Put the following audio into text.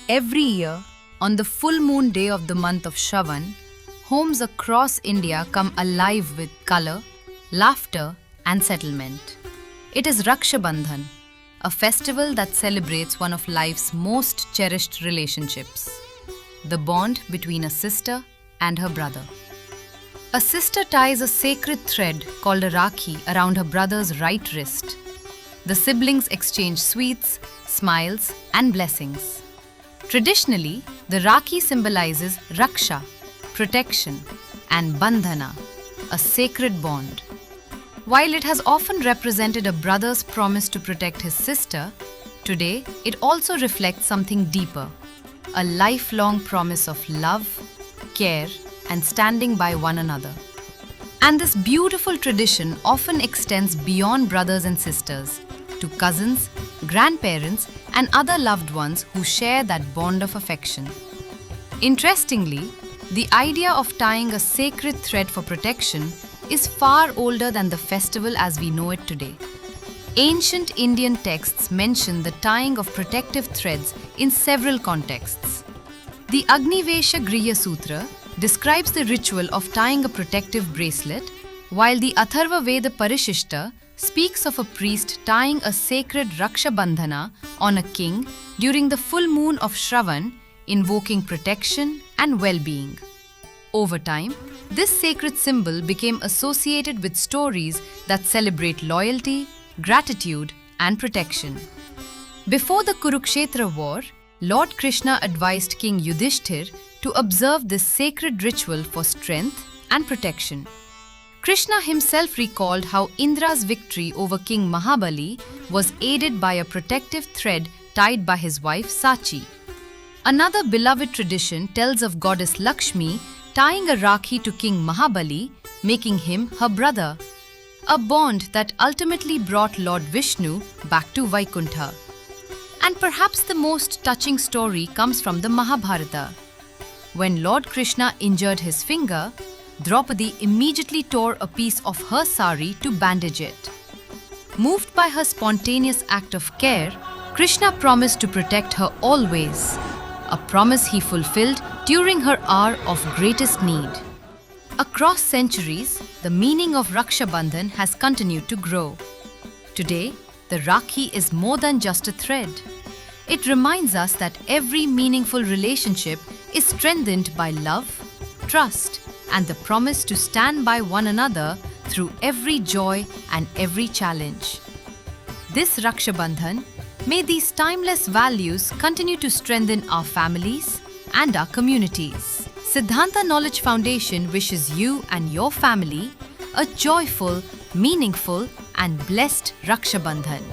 Every year, on the full moon day of the month of Shravan, homes across India come alive with color, laughter, and settlement. It is Raksha Bandhan, a festival that celebrates one of life's most cherished relationships, the bond between a sister and her brother. A sister ties a sacred thread called a Rakhi around her brother's right wrist. The siblings exchange sweets, smiles, and blessings. Traditionally, the Rakhi symbolizes Raksha, protection, and Bandhana, a sacred bond. While it has often represented a brother's promise to protect his sister, today it also reflects something deeper, a lifelong promise of love, care, and standing by one another. And this beautiful tradition often extends beyond brothers and sisters to cousins, grandparents, and other loved ones who share that bond of affection. Interestingly, the idea of tying a sacred thread for protection is far older than the festival as we know it today. Ancient Indian texts mention the tying of protective threads in several contexts. The Agnivesha Griya Sutra describes the ritual of tying a protective bracelet, while the Atharva Veda Parishishta speaks of a priest tying a sacred Raksha Bandhana on a king during the full moon of Shravan, invoking protection and well-being. Over time, this sacred symbol became associated with stories that celebrate loyalty, gratitude, and protection. Before the Kurukshetra war, Lord Krishna advised King Yudhishthir to observe this sacred ritual for strength and protection. Krishna himself recalled how Indra's victory over King Mahabali was aided by a protective thread tied by his wife Sachi. Another beloved tradition tells of goddess Lakshmi tying a Rakhi to King Mahabali, making him her brother, a bond that ultimately brought Lord Vishnu back to Vaikuntha. And perhaps the most touching story comes from the Mahabharata. When Lord Krishna injured his finger, Draupadi immediately tore a piece of her sari to bandage it. Moved by her spontaneous act of care, Krishna promised to protect her always, a promise he fulfilled during her hour of greatest need. Across centuries, the meaning of Raksha Bandhan has continued to grow. Today, the Rakhi is more than just a thread. It reminds us that every meaningful relationship is strengthened by love, trust, and the promise to stand by one another through every joy and every challenge. This Raksha Bandhan, may these timeless values continue to strengthen our families and our communities. Siddhanta Knowledge Foundation wishes you and your family a joyful, meaningful, and blessed Raksha Bandhan.